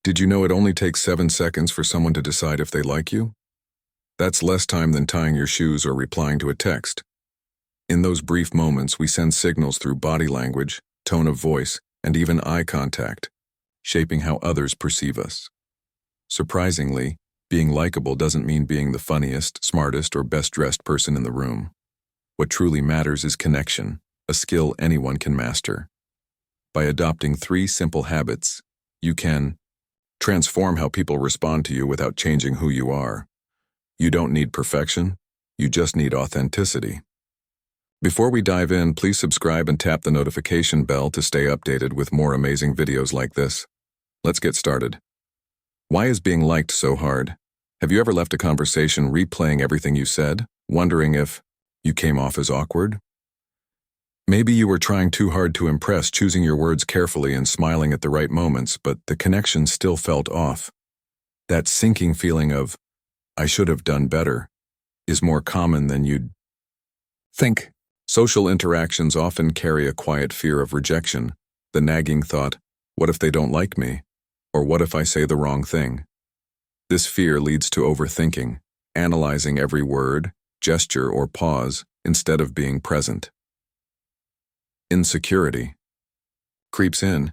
Did you know it only takes 7 seconds for someone to decide if they like you? That's less time than tying your shoes or replying to a text. In those brief moments, we send signals through body language, tone of voice, and even eye contact, shaping how others perceive us. Surprisingly, being likable doesn't mean being the funniest, smartest, or best-dressed person in the room. What truly matters is connection, a skill anyone can master. By adopting 3 simple habits, you can transform how people respond to you without changing who you are. You don't need perfection, you just need authenticity. Before we dive in, please subscribe and tap the notification bell to stay updated with more amazing videos like this. Let's get started. Why is being liked so hard? Have you ever left a conversation replaying everything you said, wondering if you came off as awkward? Maybe you were trying too hard to impress, choosing your words carefully and smiling at the right moments, but the connection still felt off. That sinking feeling of, I should have done better, is more common than you'd think. Social interactions often carry a quiet fear of rejection, the nagging thought, what if they don't like me? Or what if I say the wrong thing? This fear leads to overthinking, analyzing every word, gesture, or pause instead of being present. Insecurity creeps in,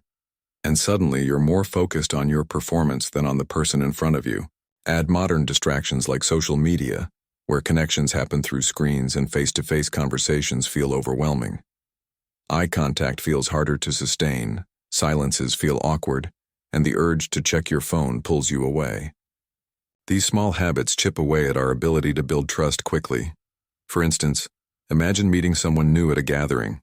and suddenly you're more focused on your performance than on the person in front of you. Add modern distractions like social media, where connections happen through screens and face-to-face conversations feel overwhelming. Eye contact feels harder to sustain, silences feel awkward, and the urge to check your phone pulls you away. These small habits chip away at our ability to build trust quickly. For instance, imagine meeting someone new at a gathering.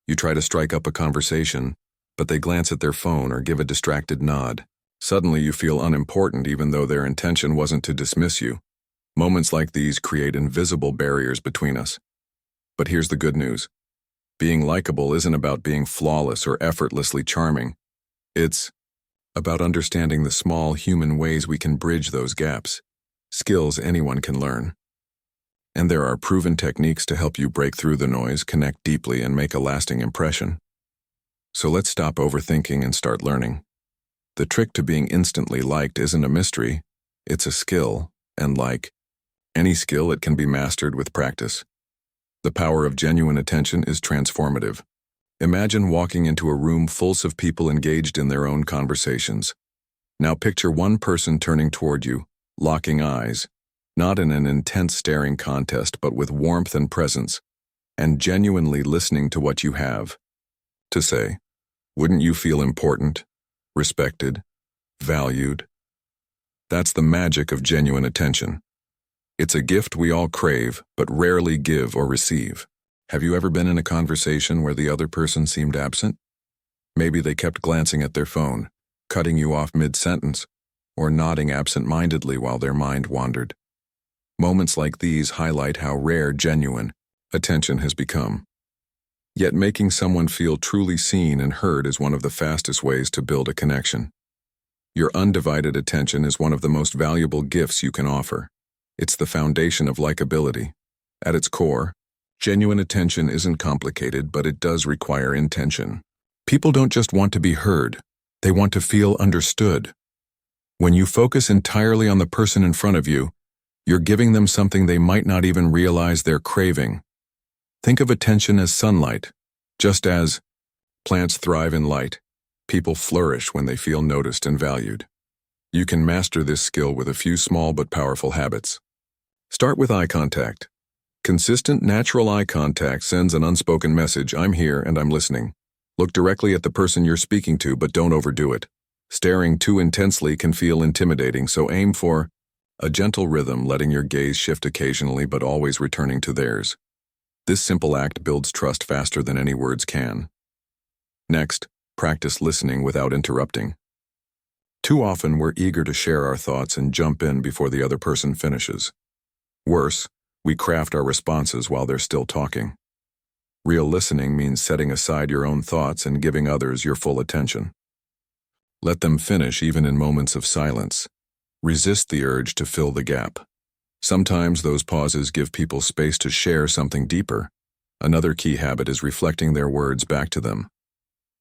You try to strike up a conversation, but they glance at their phone or give a distracted nod. Suddenly you feel unimportant even though their intention wasn't to dismiss you. Moments like these create invisible barriers between us. But here's the good news. Being likable isn't about being flawless or effortlessly charming. It's about understanding the small human ways we can bridge those gaps, skills anyone can learn. And there are proven techniques to help you break through the noise, connect deeply, and make a lasting impression. So let's stop overthinking and start learning. The trick to being instantly liked isn't a mystery, it's a skill, and like any skill, it can be mastered with practice. The power of genuine attention is transformative. Imagine walking into a room full of people engaged in their own conversations. Now picture one person turning toward you, locking eyes, not in an intense staring contest, but with warmth and presence, and genuinely listening to what you have to say. Wouldn't you feel important, respected, valued? That's the magic of genuine attention. It's a gift we all crave, but rarely give or receive. Have you ever been in a conversation where the other person seemed absent? Maybe they kept glancing at their phone, cutting you off mid-sentence, or nodding absent-mindedly while their mind wandered. Moments like these highlight how rare genuine attention has become. Yet making someone feel truly seen and heard is one of the fastest ways to build a connection. Your undivided attention is one of the most valuable gifts you can offer. It's the foundation of likability. At its core, genuine attention isn't complicated, but it does require intention. People don't just want to be heard, they want to feel understood. When you focus entirely on the person in front of you, you're giving them something they might not even realize they're craving. Think of attention as sunlight. Just as plants thrive in light, people flourish when they feel noticed and valued. You can master this skill with a few small but powerful habits. Start with eye contact. Consistent, natural eye contact sends an unspoken message, I'm here and I'm listening. Look directly at the person you're speaking to, but don't overdo it. Staring too intensely can feel intimidating, so aim for a gentle rhythm, letting your gaze shift occasionally but always returning to theirs. This simple act builds trust faster than any words can. Next, practice listening without interrupting. Too often we're eager to share our thoughts and jump in before the other person finishes. Worse, we craft our responses while they're still talking. Real listening means setting aside your own thoughts and giving others your full attention. Let them finish even in moments of silence. Resist the urge to fill the gap. Sometimes those pauses give people space to share something deeper. Another key habit is reflecting their words back to them.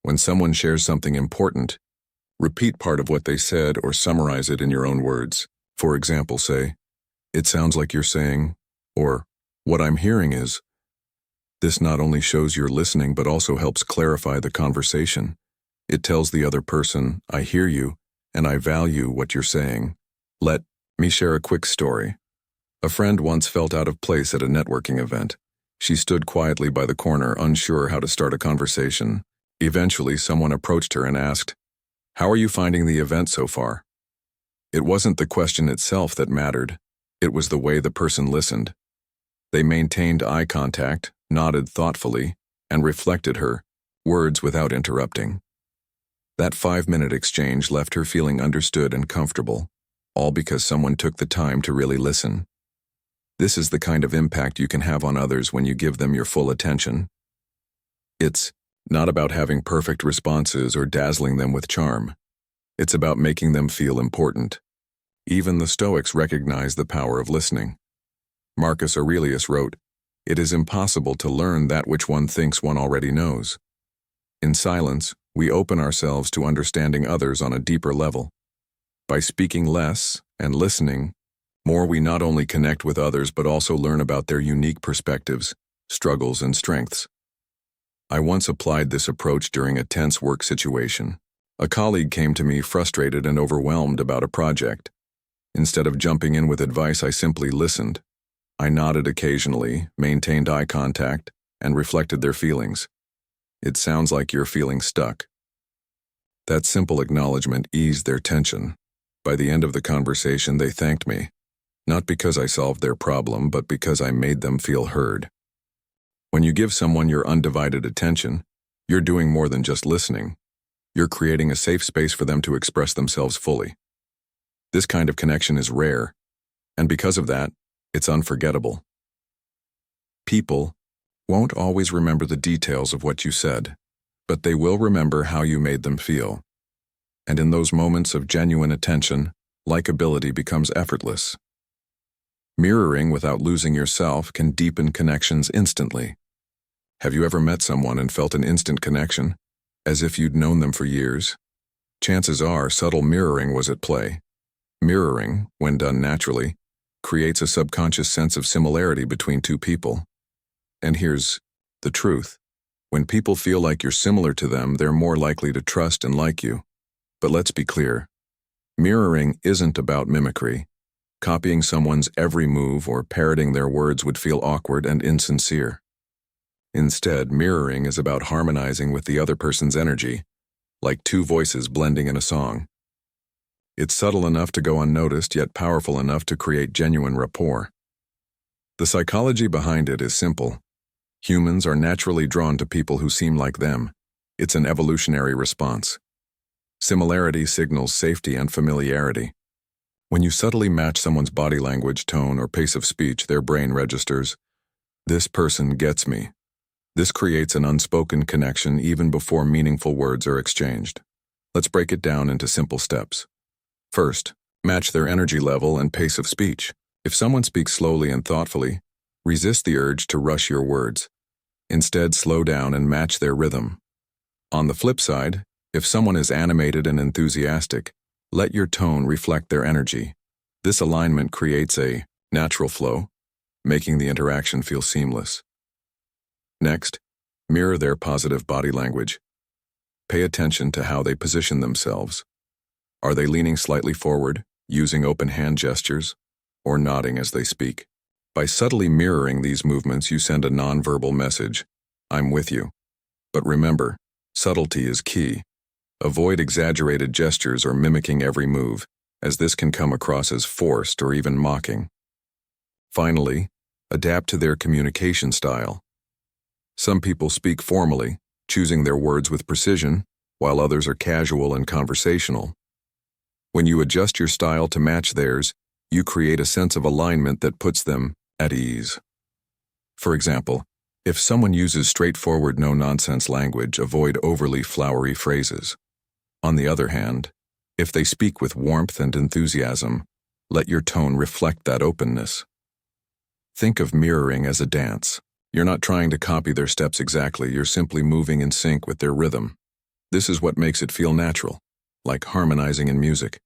When someone shares something important, Repeat part of what they said or summarize it in your own words. For example, say, "It sounds like you're saying," or, "What I'm hearing is." This not only shows you're listening but also helps clarify the conversation. It tells the other person, "I hear you, and I value what you're saying." Let me share a quick story. A friend once felt out of place at a networking event. She stood quietly by the corner, unsure how to start a conversation. Eventually, someone approached her and asked, "How are you finding the event so far?" It wasn't the question itself that mattered. It was the way the person listened. They maintained eye contact, nodded thoughtfully, and reflected her words without interrupting. That 5-minute exchange left her feeling understood and comfortable, all because someone took the time to really listen. This is the kind of impact you can have on others when you give them your full attention. It's not about having perfect responses or dazzling them with charm. It's about making them feel important. Even the Stoics recognize the power of listening. Marcus Aurelius wrote, "It is impossible to learn that which one thinks one already knows." In silence, we open ourselves to understanding others on a deeper level. By speaking less and listening more, we not only connect with others but also learn about their unique perspectives, struggles, and strengths. I once applied this approach during a tense work situation. A colleague came to me frustrated and overwhelmed about a project. Instead of jumping in with advice, I simply listened. I nodded occasionally, maintained eye contact, and reflected their feelings. "It sounds like you're feeling stuck." That simple acknowledgement eased their tension. By the end of the conversation, they thanked me, not because I solved their problem, but because I made them feel heard. When you give someone your undivided attention, you're doing more than just listening. You're creating a safe space for them to express themselves fully. This kind of connection is rare, and because of that, it's unforgettable. People won't always remember the details of what you said, but they will remember how you made them feel. And in those moments of genuine attention, likability becomes effortless. Mirroring without losing yourself can deepen connections instantly. Have you ever met someone and felt an instant connection, as if you'd known them for years? Chances are subtle mirroring was at play. Mirroring, when done naturally, creates a subconscious sense of similarity between two people. And here's the truth. When people feel like you're similar to them, they're more likely to trust and like you. But let's be clear. Mirroring isn't about mimicry. Copying someone's every move or parroting their words would feel awkward and insincere. Instead, mirroring is about harmonizing with the other person's energy, like two voices blending in a song. It's subtle enough to go unnoticed, yet powerful enough to create genuine rapport. The psychology behind it is simple. Humans are naturally drawn to people who seem like them. It's an evolutionary response. Similarity signals safety and familiarity. When you subtly match someone's body language, tone, or pace of speech, their brain registers, "This person gets me." This creates an unspoken connection even before meaningful words are exchanged. Let's break it down into simple steps. First, match their energy level and pace of speech. If someone speaks slowly and thoughtfully, resist the urge to rush your words. Instead, slow down and match their rhythm. On the flip side, if someone is animated and enthusiastic, let your tone reflect their energy. This alignment creates a natural flow, making the interaction feel seamless. Next, mirror their positive body language. Pay attention to how they position themselves. Are they leaning slightly forward, using open hand gestures, or nodding as they speak? By subtly mirroring these movements, you send a nonverbal message: "I'm with you." But remember, subtlety is key. Avoid exaggerated gestures or mimicking every move, as this can come across as forced or even mocking. Finally, adapt to their communication style. Some people speak formally, choosing their words with precision, while others are casual and conversational. When you adjust your style to match theirs, you create a sense of alignment that puts them at ease. For example, if someone uses straightforward, no-nonsense language, avoid overly flowery phrases. On the other hand, if they speak with warmth and enthusiasm, let your tone reflect that openness. Think of mirroring as a dance. You're not trying to copy their steps exactly, you're simply moving in sync with their rhythm. This is what makes it feel natural, like harmonizing in music.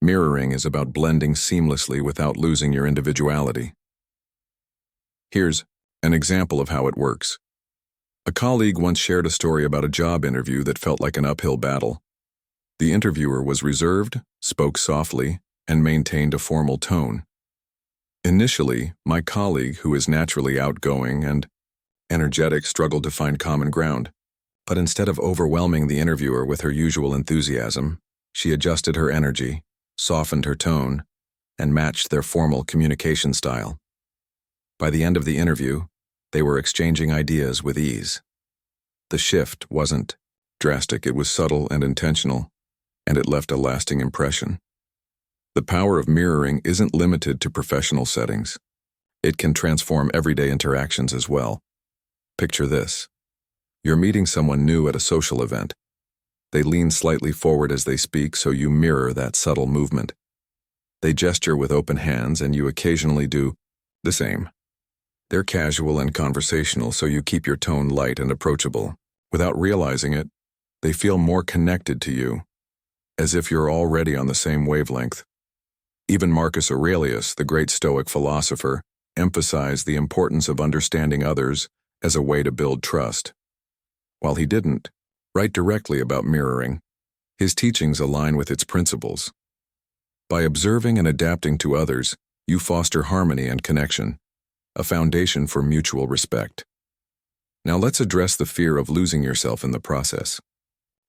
Mirroring is about blending seamlessly without losing your individuality. Here's an example of how it works. A colleague once shared a story about a job interview that felt like an uphill battle. The interviewer was reserved, spoke softly, and maintained a formal tone. Initially, my colleague, who is naturally outgoing and energetic, struggled to find common ground. But instead of overwhelming the interviewer with her usual enthusiasm, she adjusted her energy, softened her tone, and matched their formal communication style. By the end of the interview, they were exchanging ideas with ease. The shift wasn't drastic, it was subtle and intentional, and it left a lasting impression. The power of mirroring isn't limited to professional settings. It can transform everyday interactions as well. Picture this. You're meeting someone new at a social event. They lean slightly forward as they speak, so you mirror that subtle movement. They gesture with open hands, and you occasionally do the same. They're casual and conversational, so you keep your tone light and approachable. Without realizing it, they feel more connected to you, as if you're already on the same wavelength. Even Marcus Aurelius, the great Stoic philosopher, emphasized the importance of understanding others as a way to build trust. While he didn't write directly about mirroring, his teachings align with its principles. By observing and adapting to others, you foster harmony and connection, a foundation for mutual respect. Now let's address the fear of losing yourself in the process.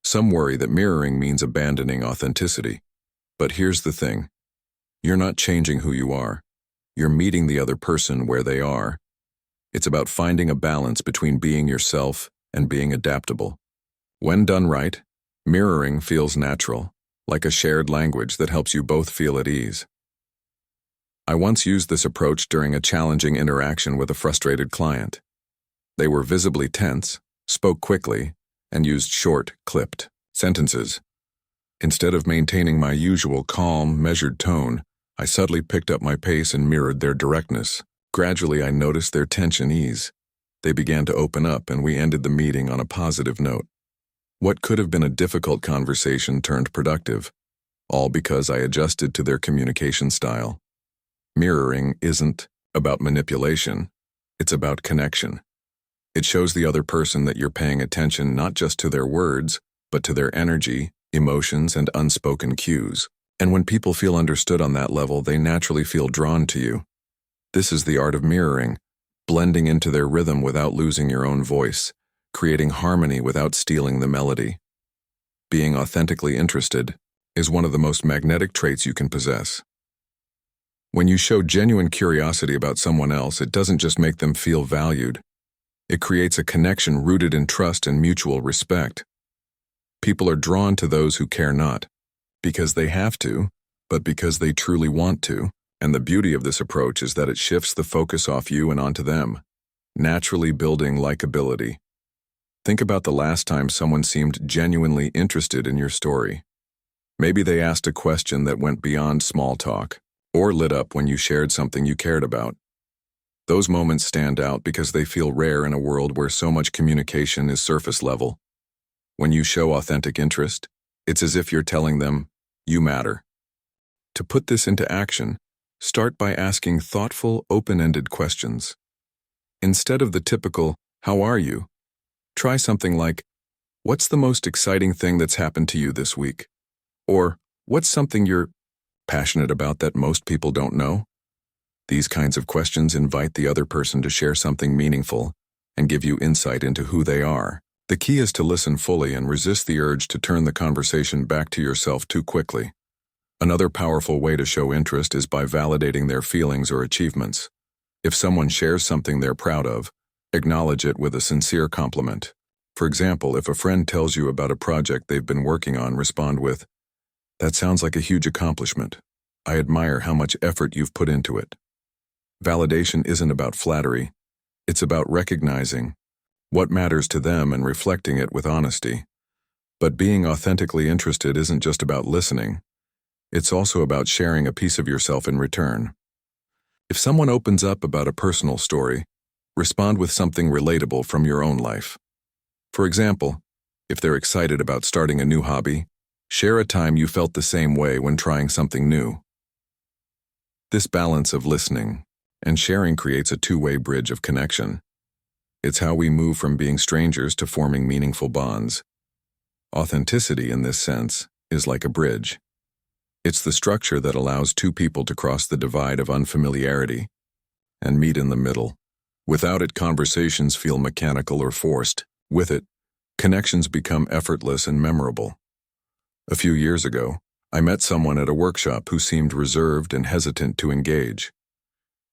Some worry that mirroring means abandoning authenticity. But here's the thing. You're not changing who you are. You're meeting the other person where they are. It's about finding a balance between being yourself and being adaptable. When done right, mirroring feels natural, like a shared language that helps you both feel at ease. I once used this approach during a challenging interaction with a frustrated client. They were visibly tense, spoke quickly, and used short, clipped sentences. Instead of maintaining my usual calm, measured tone, I subtly picked up my pace and mirrored their directness. Gradually, I noticed their tension ease. They began to open up, and we ended the meeting on a positive note. What could have been a difficult conversation turned productive, all because I adjusted to their communication style. Mirroring isn't about manipulation, it's about connection. It shows the other person that you're paying attention not just to their words, but to their energy, emotions, and unspoken cues. And when people feel understood on that level, they naturally feel drawn to you. This is the art of mirroring, blending into their rhythm without losing your own voice, creating harmony without stealing the melody. Being authentically interested is one of the most magnetic traits you can possess. When you show genuine curiosity about someone else, it doesn't just make them feel valued. It creates a connection rooted in trust and mutual respect. People are drawn to those who care not because they have to, but because they truly want to. And the beauty of this approach is that it shifts the focus off you and onto them, naturally building likability. Think about the last time someone seemed genuinely interested in your story. Maybe they asked a question that went beyond small talk, or lit up when you shared something you cared about. Those moments stand out because they feel rare in a world where so much communication is surface level. When you show authentic interest, it's as if you're telling them, you matter. To put this into action, start by asking thoughtful, open-ended questions. Instead of the typical, how are you? Try something like, what's the most exciting thing that's happened to you this week? Or, what's something you're passionate about that most people don't know? These kinds of questions invite the other person to share something meaningful and give you insight into who they are. The key is to listen fully and resist the urge to turn the conversation back to yourself too quickly. Another powerful way to show interest is by validating their feelings or achievements. If someone shares something they're proud of, acknowledge it with a sincere compliment. For example, if a friend tells you about a project they've been working on, respond with, "That sounds like a huge accomplishment. I admire how much effort you've put into it." Validation isn't about flattery. It's about recognizing what matters to them and reflecting it with honesty. But being authentically interested isn't just about listening. It's also about sharing a piece of yourself in return. If someone opens up about a personal story, respond with something relatable from your own life. For example, if they're excited about starting a new hobby, Share a time you felt the same way when trying something new. This balance of listening and sharing creates a two-way bridge of connection. It's how we move from being strangers to forming meaningful bonds. Authenticity, in this sense, is like a bridge. It's the structure that allows two people to cross the divide of unfamiliarity and meet in the middle. Without it, conversations feel mechanical or forced. With it, connections become effortless and memorable. A few years ago, I met someone at a workshop who seemed reserved and hesitant to engage.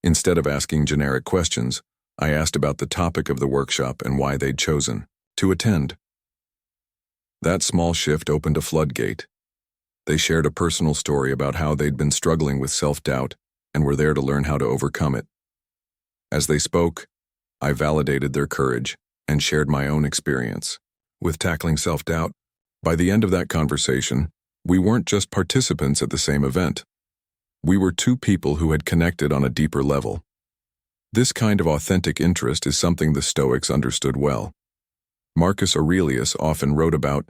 Instead of asking generic questions, I asked about the topic of the workshop and why they'd chosen to attend. That small shift opened a floodgate. They shared a personal story about how they'd been struggling with self-doubt and were there to learn how to overcome it. As they spoke, I validated their courage and shared my own experience with tackling self-doubt. By the end of that conversation, we weren't just participants at the same event. We were two people who had connected on a deeper level. This kind of authentic interest is something the Stoics understood well. Marcus Aurelius often wrote about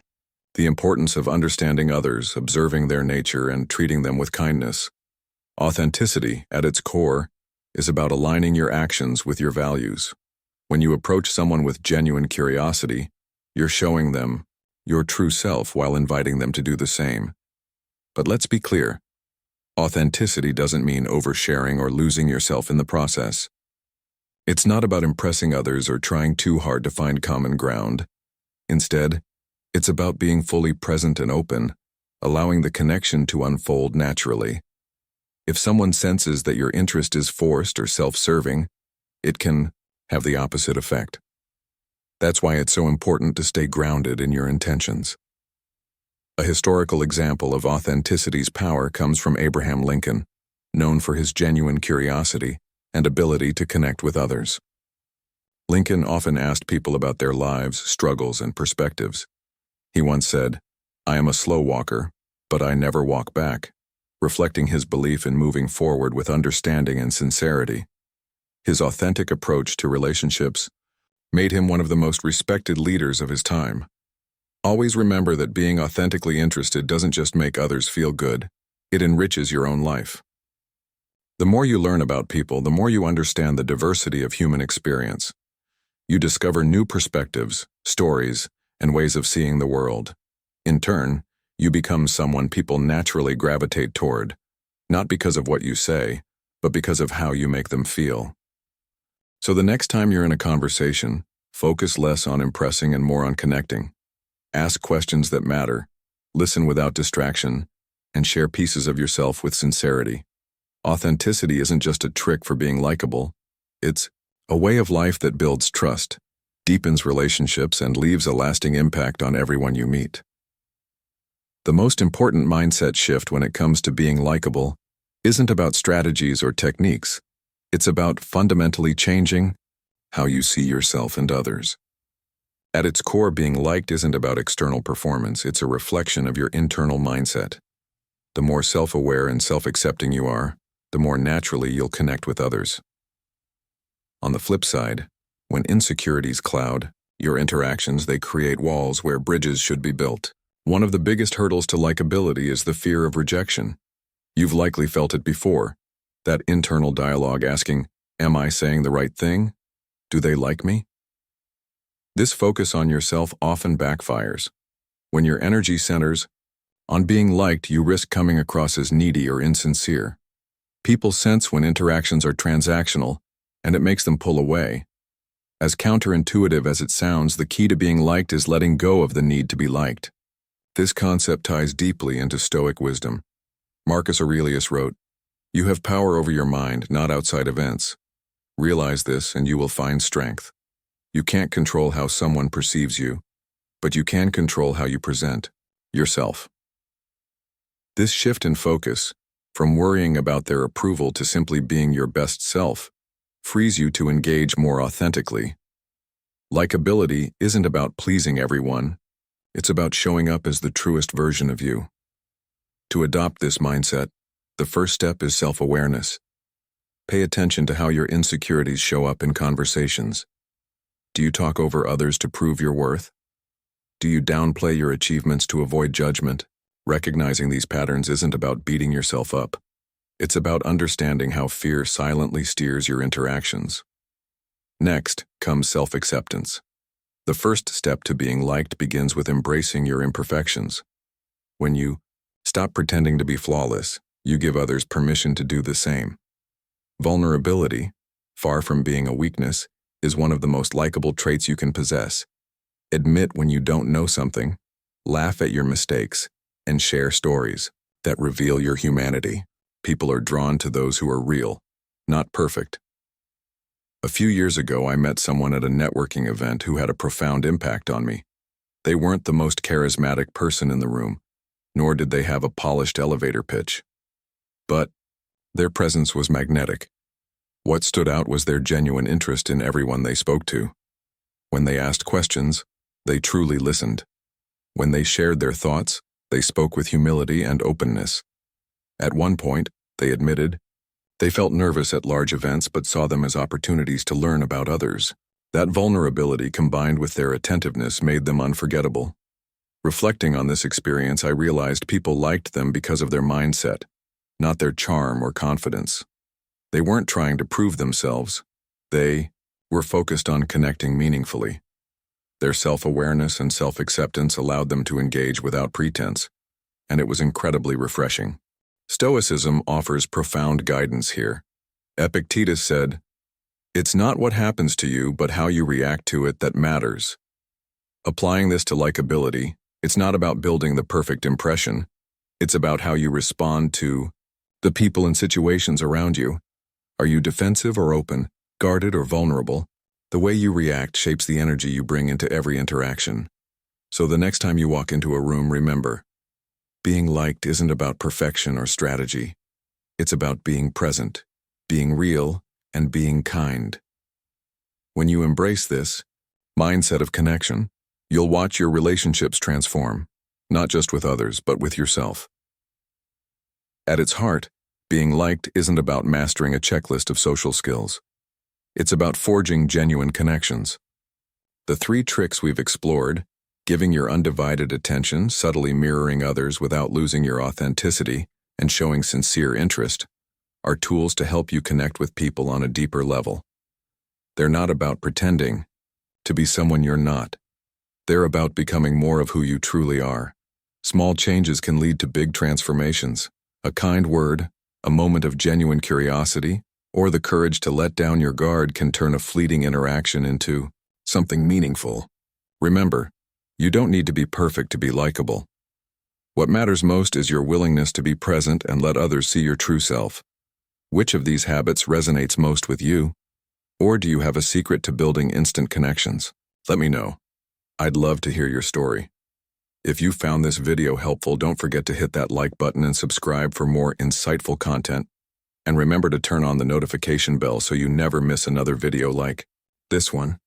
the importance of understanding others, observing their nature, and treating them with kindness. Authenticity, at its core, is about aligning your actions with your values. When you approach someone with genuine curiosity, you're showing them your true self while inviting them to do the same. But let's be clear, authenticity doesn't mean oversharing or losing yourself in the process. It's not about impressing others or trying too hard to find common ground. Instead, it's about being fully present and open, allowing the connection to unfold naturally. If someone senses that your interest is forced or self-serving, it can have the opposite effect. That's why it's so important to stay grounded in your intentions. A historical example of authenticity's power comes from Abraham Lincoln, known for his genuine curiosity and ability to connect with others. Lincoln often asked people about their lives, struggles, and perspectives. He once said, "I am a slow walker, but I never walk back," reflecting his belief in moving forward with understanding and sincerity. His authentic approach to relationships made him one of the most respected leaders of his time. Always remember that being authentically interested doesn't just make others feel good, it enriches your own life. The more you learn about people, the more you understand the diversity of human experience. You discover new perspectives, stories, and ways of seeing the world. In turn, you become someone people naturally gravitate toward, not because of what you say, but because of how you make them feel. So the next time you're in a conversation, focus less on impressing and more on connecting. Ask questions that matter, listen without distraction, and share pieces of yourself with sincerity. Authenticity isn't just a trick for being likable, it's a way of life that builds trust, deepens relationships, and leaves a lasting impact on everyone you meet. The most important mindset shift when it comes to being likable isn't about strategies or techniques. It's about fundamentally changing how you see yourself and others. At its core, being liked isn't about external performance, it's a reflection of your internal mindset. The more self-aware and self-accepting you are, the more naturally you'll connect with others. On the flip side, when insecurities cloud your interactions, they create walls where bridges should be built. One of the biggest hurdles to likability is the fear of rejection. You've likely felt it before, that internal dialogue asking, "Am I saying the right thing? Do they like me?" This focus on yourself often backfires. When your energy centers on being liked, you risk coming across as needy or insincere. People sense when interactions are transactional, and it makes them pull away. As counterintuitive as it sounds, the key to being liked is letting go of the need to be liked. This concept ties deeply into Stoic wisdom. Marcus Aurelius wrote, "You have power over your mind, not outside events. Realize this and you will find strength. You can't control how someone perceives you, but you can control how you present yourself." This shift in focus, from worrying about their approval to simply being your best self, frees you to engage more authentically. Likability isn't about pleasing everyone, it's about showing up as the truest version of you. To adopt this mindset, the first step is self-awareness. Pay attention to how your insecurities show up in conversations. Do you talk over others to prove your worth? Do you downplay your achievements to avoid judgment? Recognizing these patterns isn't about beating yourself up. It's about understanding how fear silently steers your interactions. Next comes self-acceptance. The first step to being liked begins with embracing your imperfections. When you stop pretending to be flawless, you give others permission to do the same. Vulnerability, far from being a weakness, is one of the most likable traits you can possess. Admit when you don't know something, laugh at your mistakes, and share stories that reveal your humanity. People are drawn to those who are real, not perfect. A few years ago, I met someone at a networking event who had a profound impact on me. They weren't the most charismatic person in the room, nor did they have a polished elevator pitch. But their presence was magnetic. What stood out was their genuine interest in everyone they spoke to. When they asked questions, they truly listened. When they shared their thoughts, they spoke with humility and openness. At one point, they admitted, they felt nervous at large events but saw them as opportunities to learn about others. That vulnerability combined with their attentiveness made them unforgettable. Reflecting on this experience, I realized people liked them because of their mindset, not their charm or confidence. They weren't trying to prove themselves. They were focused on connecting meaningfully. Their self-awareness and self-acceptance allowed them to engage without pretense, and it was incredibly refreshing. Stoicism offers profound guidance here. Epictetus said, "It's not what happens to you, but how you react to it that matters." Applying this to likability, it's not about building the perfect impression. It's about how you respond to the people and situations around you. Are you defensive or open, guarded or vulnerable? The way you react shapes the energy you bring into every interaction. So the next time you walk into a room, remember, being liked isn't about perfection or strategy. It's about being present, being real, and being kind. When you embrace this mindset of connection, you'll watch your relationships transform, not just with others, but with yourself. At its heart, being liked isn't about mastering a checklist of social skills. It's about forging genuine connections. The 3 tricks we've explored, giving your undivided attention, subtly mirroring others without losing your authenticity, and showing sincere interest, are tools to help you connect with people on a deeper level. They're not about pretending to be someone you're not. They're about becoming more of who you truly are. Small changes can lead to big transformations. A kind word, a moment of genuine curiosity, or the courage to let down your guard can turn a fleeting interaction into something meaningful. Remember, you don't need to be perfect to be likable. What matters most is your willingness to be present and let others see your true self. Which of these habits resonates most with you? Or do you have a secret to building instant connections? Let me know. I'd love to hear your story. If you found this video helpful, don't forget to hit that like button and subscribe for more insightful content. And remember to turn on the notification bell so you never miss another video like this one.